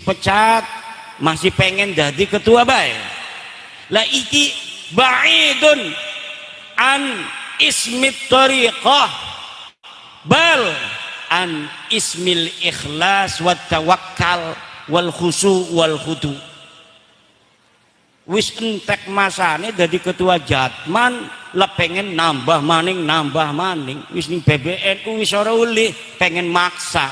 dipecat masih pengen jadi ketua bae. Lah iki ba'idun an ismit tariqah bal an ismil ikhlas wat tawakkal wal khusu wal khudu. Wis entek masane dadi ketua Jatman lah pengen nambah maning wis ning PBNU wis ora ulih pengen maksa.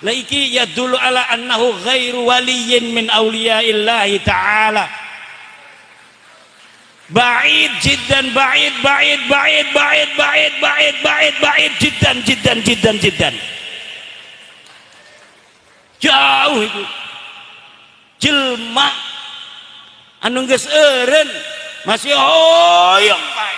Lah iki ya dulu ala annahu ghairu waliyyin min auliya'illahi ta'ala. Ba'id jiddan ba'id jiddan. Jauh itu. Jelma anu geus eureun masih hoyong bae.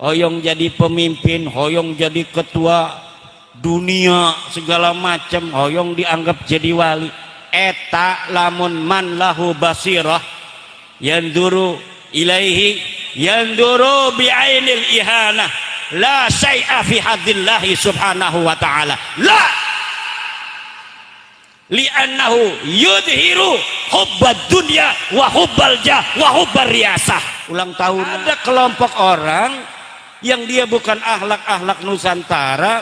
Hoyong jadi pemimpin, hoyong jadi ketua dunia segala macam, hoyong dianggap jadi wali. Eta lamun man lahu basirah yanduru ilaihi yanduru bi'ainil ihanah la syai'a fi hadillahi subhanahu wa ta'ala la li'annahu yudhiru hubbad dunya wa hubbal jah wa hubbar riyasah. Ulang tahun ada kelompok orang yang dia bukan akhlak-akhlak Nusantara,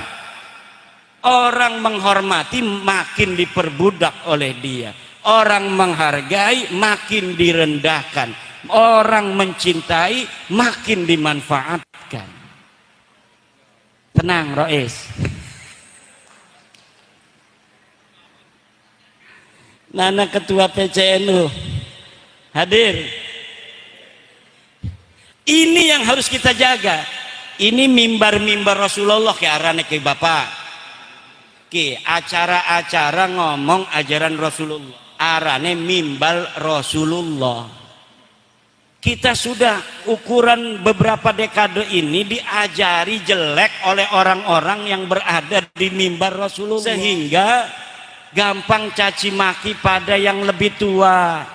orang menghormati makin diperbudak oleh dia, orang menghargai makin direndahkan, orang mencintai makin dimanfaatkan. Tenang Rois. Nana ketua PCNU hadir. Ini yang harus kita jaga. Ini mimbar-mimbar Rasulullah ke arane ke Bapak. Ki acara-acara ngomong ajaran Rasulullah. Arane mimbar Rasulullah. Kita sudah ukuran beberapa dekade ini diajari jelek oleh orang-orang yang berada di mimbar Rasulullah, sehingga gampang caci maki pada yang lebih tua,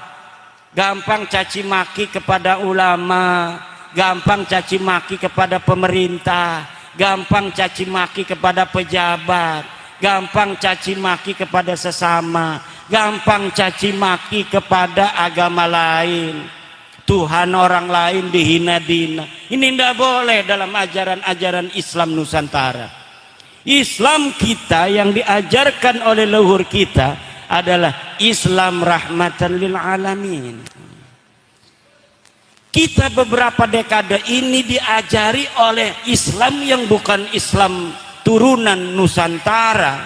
gampang caci maki kepada ulama, gampang caci maki kepada pemerintah, gampang caci maki kepada pejabat, gampang caci maki kepada sesama, gampang caci maki kepada agama lain, Tuhan orang lain dihina-dina. Ini tidak boleh dalam ajaran-ajaran Islam Nusantara. Islam kita yang diajarkan oleh leluhur kita adalah Islam rahmatan lil alamin. Kita beberapa dekade ini diajari oleh Islam yang bukan Islam turunan Nusantara.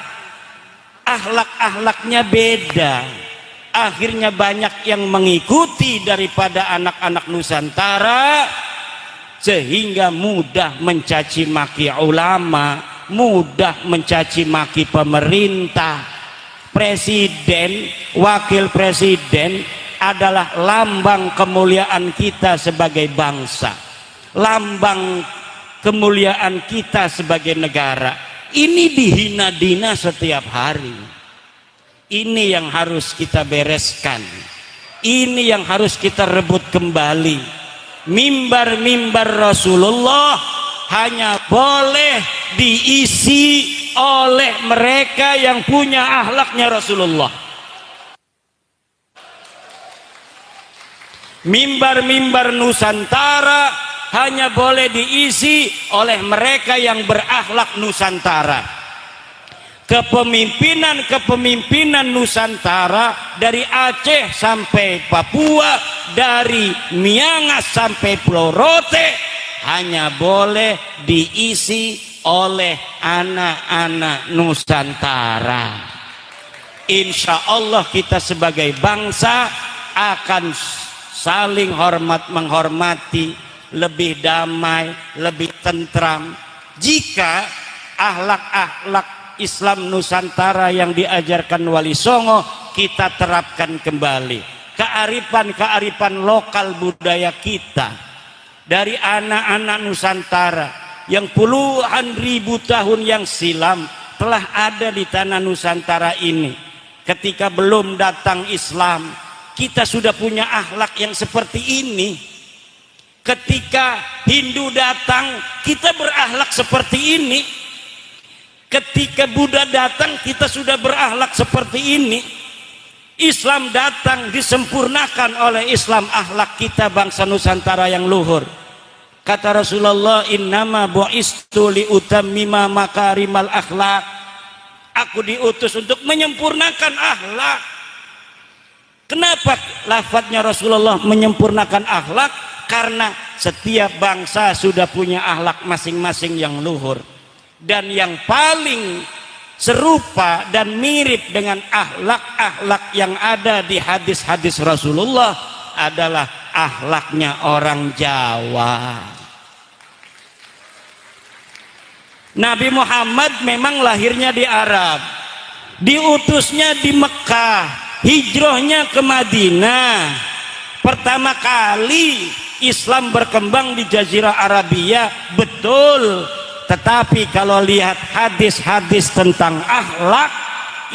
Akhlak-akhlaknya beda. Akhirnya banyak yang mengikuti daripada anak-anak Nusantara, sehingga mudah mencaci maki ulama, mudah mencaci maki pemerintah. Presiden, wakil presiden adalah lambang kemuliaan kita sebagai bangsa, lambang kemuliaan kita sebagai negara. Ini dihina-dina setiap hari. Ini yang harus kita bereskan, ini yang harus kita rebut kembali. Mimbar-mimbar Rasulullah hanya boleh diisi oleh mereka yang punya akhlaknya Rasulullah. Mimbar-mimbar Nusantara hanya boleh diisi oleh mereka yang berakhlak Nusantara. Kepemimpinan Nusantara dari Aceh sampai Papua, dari Miangas sampai Pulau Rote hanya boleh diisi oleh anak-anak Nusantara. Insya Allah kita sebagai bangsa akan saling hormat menghormati, lebih damai, lebih tentram jika akhlak-akhlak Islam Nusantara yang diajarkan Wali Songo kita terapkan kembali. Kearifan-kearifan lokal budaya kita dari anak-anak Nusantara yang puluhan ribu tahun yang silam telah ada di tanah Nusantara ini. Ketika belum datang Islam, kita sudah punya akhlak yang seperti ini. Ketika Hindu datang, kita berakhlak seperti ini. Ketika Buddha datang kita sudah berakhlak seperti ini. Islam datang disempurnakan oleh Islam akhlak kita bangsa Nusantara yang luhur. Kata Rasulullah, innama bu'istu liutammima makarimal akhlak. Aku diutus untuk menyempurnakan akhlak. Kenapa lafadznya Rasulullah menyempurnakan akhlak? Karena setiap bangsa sudah punya akhlak masing-masing yang luhur. Dan yang paling serupa dan mirip dengan akhlak-akhlak yang ada di hadis-hadis Rasulullah adalah akhlaknya orang Jawa. Nabi Muhammad memang lahirnya di Arab, diutusnya di Mekah, hijrahnya ke Madinah. Pertama kali Islam berkembang di Jazirah Arabia, betul. Tetapi kalau lihat hadis-hadis tentang akhlak,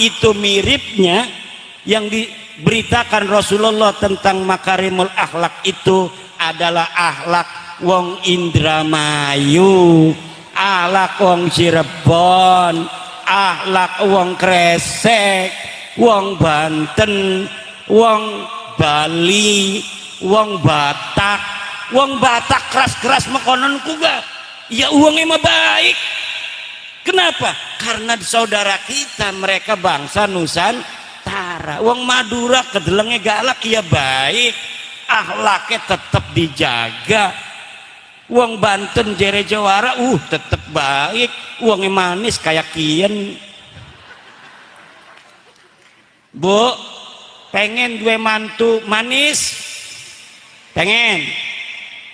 itu miripnya yang diberitakan Rasulullah tentang makarimul akhlak itu adalah akhlak wong Indramayu, akhlak wong Cirebon, akhlak wong Kresek, wong Banten, wong Bali, wong Batak. Wong Batak keras-keras mekonon kuga. Ya uangnya mah baik. Kenapa? Karena saudara kita, mereka bangsa Nusantara. Wong Madura kedelengnya galak, ya baik, akhlaknya tetap dijaga. Wong Banten jere Jawara tetap baik, uangnya manis kayak kian. Bu, pengen dua mantu manis? Pengen.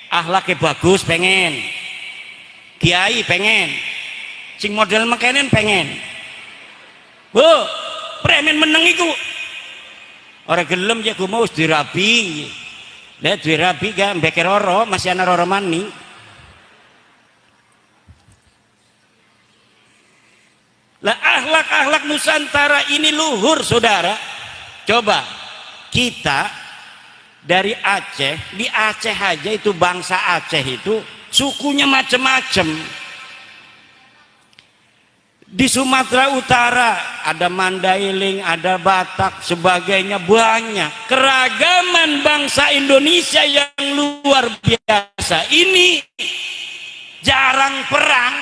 Akhlaknya bagus, pengen. Kiai pengen, sing model makanan pengen. Bu, premen meneng iku. Orang gelem ya gue mau dirabi. Lihat dirabi gak mbeke roro, masih ana roro mani. Lah akhlak-akhlak Nusantara ini luhur, saudara. Coba kita dari Aceh, di Aceh aja itu bangsa Aceh itu sukunya macam-macam. Di Sumatera Utara ada Mandailing, ada Batak, sebagainya, banyak. Keragaman bangsa Indonesia yang luar biasa ini jarang perang.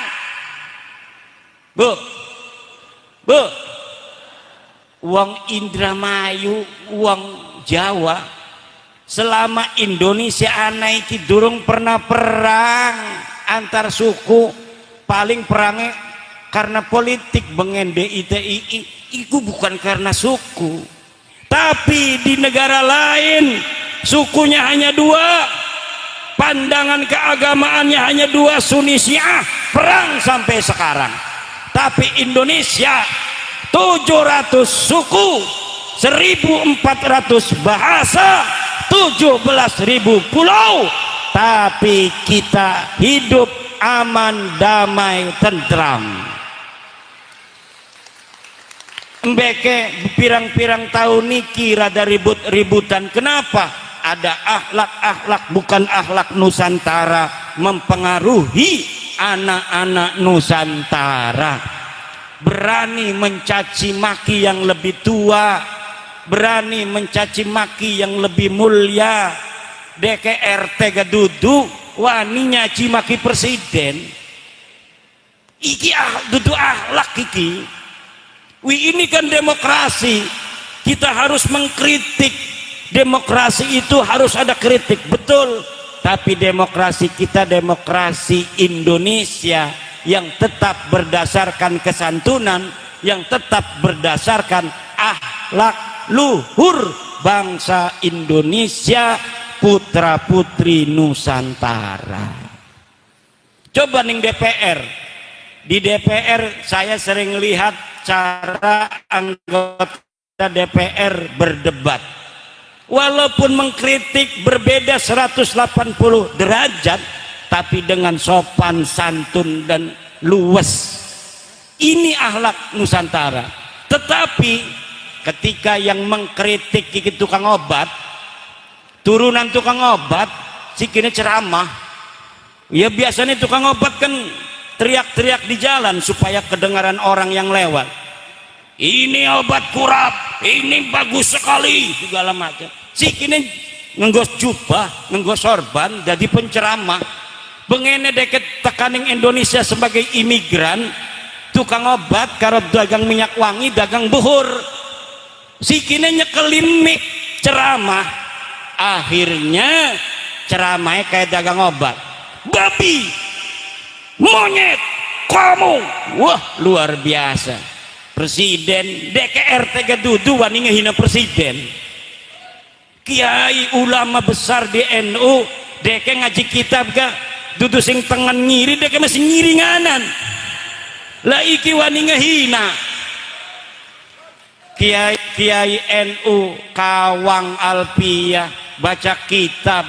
Bu, wong Indramayu, wong Jawa, selama Indonesia anak iki durung pernah perang antar suku. Paling perangnya karena politik bengen DITII, itu bukan karena suku. Tapi di negara lain sukunya hanya dua, pandangan keagamaannya hanya dua, Sunni Syiah, perang sampai sekarang. Tapi Indonesia 700 suku, 1400 bahasa, 17.000 pulau, tapi kita hidup aman, damai, tentram. Mbeke pirang-pirang tahun niki rada ribut-ributan. Kenapa? Ada akhlak-akhlak bukan akhlak Nusantara mempengaruhi anak-anak Nusantara. Berani mencaci maki yang lebih tua, berani mencaci maki yang lebih mulia. DKRT gadudu wani nyaci maki presiden. Iki dudu akhlak iki. Ini kan demokrasi, kita harus mengkritik. Demokrasi itu harus ada kritik, betul. Tapi demokrasi kita demokrasi Indonesia yang tetap berdasarkan kesantunan, yang tetap berdasarkan akhlak luhur bangsa Indonesia, putra putri Nusantara. Coba ning DPR, di DPR saya sering lihat cara anggota DPR berdebat. Walaupun mengkritik berbeda 180 derajat, tapi dengan sopan santun dan luwes. Ini akhlak Nusantara. Tetapi ketika yang mengkritik iki tukang obat, turunan tukang obat, sikine ceramah. Ya biasanya tukang obat kan teriak-teriak di jalan supaya kedengaran orang yang lewat. Ini obat kurap, ini bagus sekali, segala macam. Si kini ngenggos jubah, ngenggos sorban, jadi penceramah. Bengene deket tekaning Indonesia sebagai imigran, tukang obat, karo dagang minyak wangi, dagang buhur. Si kini nyekelin mik ceramah, akhirnya ceramahnya kayak dagang obat. Babi, monyet, kamu, wah luar biasa. Presiden DKR tega dudu wani ngehina presiden. Kiai ulama besar di NU deke ngaji kitab ga dudu sing tengen ngiri deke masih ngiringanan. Lah iki wani ngehina. Kiai NU Kawang Alpiyah baca kitab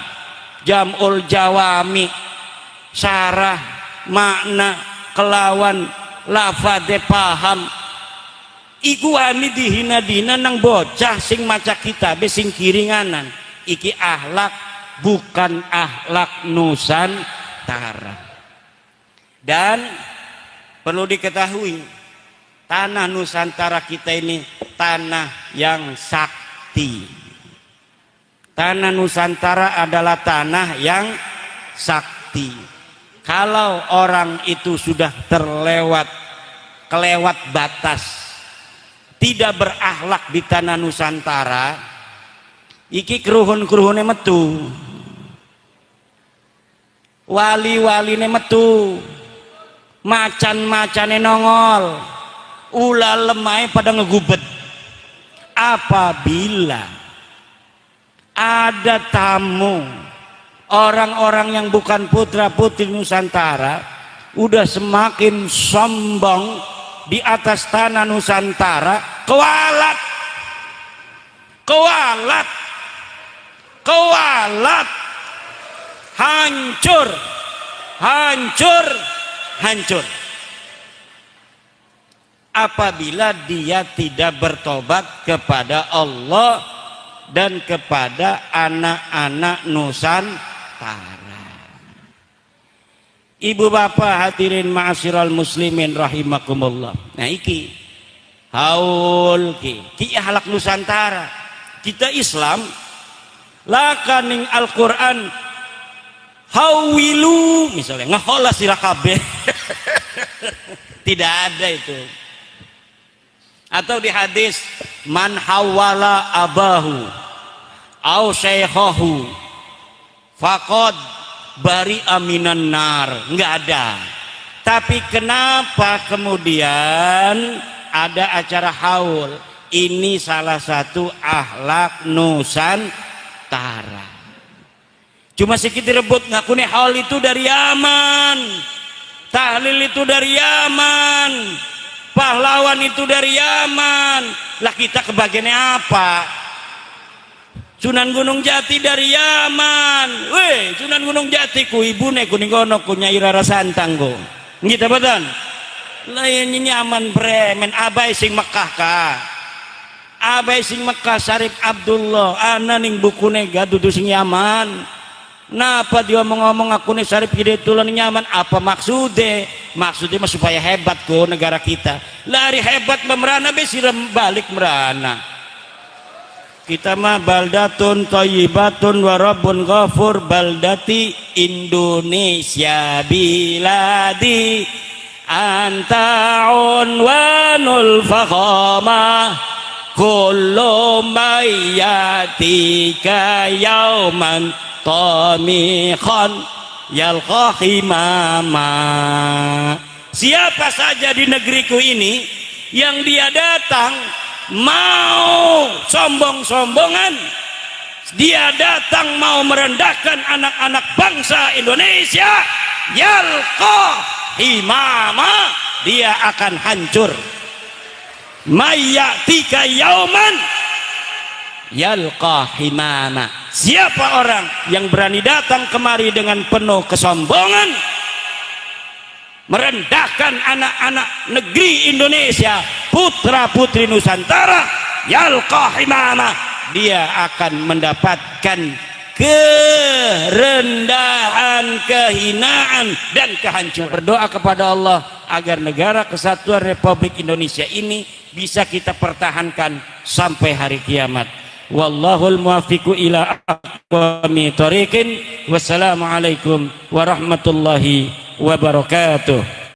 Jam'ul Jawami, syarah makna kelawan lafadze paham. Iku wani dihina-dina nang bocah sing maca kitabe sing kiringanan. Iki akhlak bukan akhlak Nusantara. Dan perlu diketahui, tanah Nusantara kita ini tanah yang sakti. Tanah Nusantara adalah tanah yang sakti. Kalau orang itu sudah kelewat batas, tidak berakhlak di tanah Nusantara, iki keruhun-keruhune metu, wali-waline metu, macan-macane nongol, ulah lemai pada ngegubet. Apabila ada tamu orang-orang yang bukan putra putri Nusantara udah semakin sombong di atas tanah Nusantara, kewalat, hancur. Apabila dia tidak bertobat kepada Allah dan kepada anak-anak Nusantara. Ibu bapak hadirin ma'asyiral muslimin rahimakumullah. Nah iki haul ki akhlak Nusantara. Kita Islam lakaning Al-Qur'an hawilu misalnya ngahola sira kabeh. Tidak ada itu. Atau di hadis man hawala abahu au syekhahu faqad bari aminan nar. Enggak ada. Tapi kenapa kemudian ada acara haul? Ini salah satu akhlak Nusantara. Cuma sedikit rebut ngakuni haul itu dari Yaman, tahlil itu dari Yaman, pahlawan itu dari Yaman. Lah kita kebagiannya apa? Sunan Gunung Jati dari Yaman. Weh, Sunan Gunung Jati ku ibune ku ningono ku Nyai Rara Santang ku. Ngita betan. Lain nyaman bremen abai sing Mekah ka. Abai sing Mekah Syarif Abdullah ana ning bukune ga dudu sing Yaman. Napa dia ngomong aku nih Syarif Hidayatullah nyaman? Apa maksudnya? Maksudnya mah supaya hebat ku negara kita. Lari hebat memerana besirem balik merana. Kita mah baldatun thayyibatun wa rabbun ghafur baldati Indonesia biladi anta unwanul fakhama kullu mayyatika yauman tamikhan yalqahi mama. Siapa saja di negeriku ini yang dia datang mau sombong-sombongan, dia datang mau merendahkan anak-anak bangsa Indonesia, yalqahi mama, dia akan hancur. Mayyatika yauman yalqahi mama. Siapa orang yang berani datang kemari dengan penuh kesombongan, merendahkan anak-anak negeri Indonesia, putra putri Nusantara, yalqahi mama, dia akan mendapatkan kerendahan, kehinaan, dan kehancuran. Berdoa kepada Allah agar negara kesatuan Republik Indonesia ini bisa kita pertahankan sampai hari kiamat. Wallahul muwaffiqu ila aqwamit thoriqin. Wassalamualaikum warahmatullahi wabarakatuh.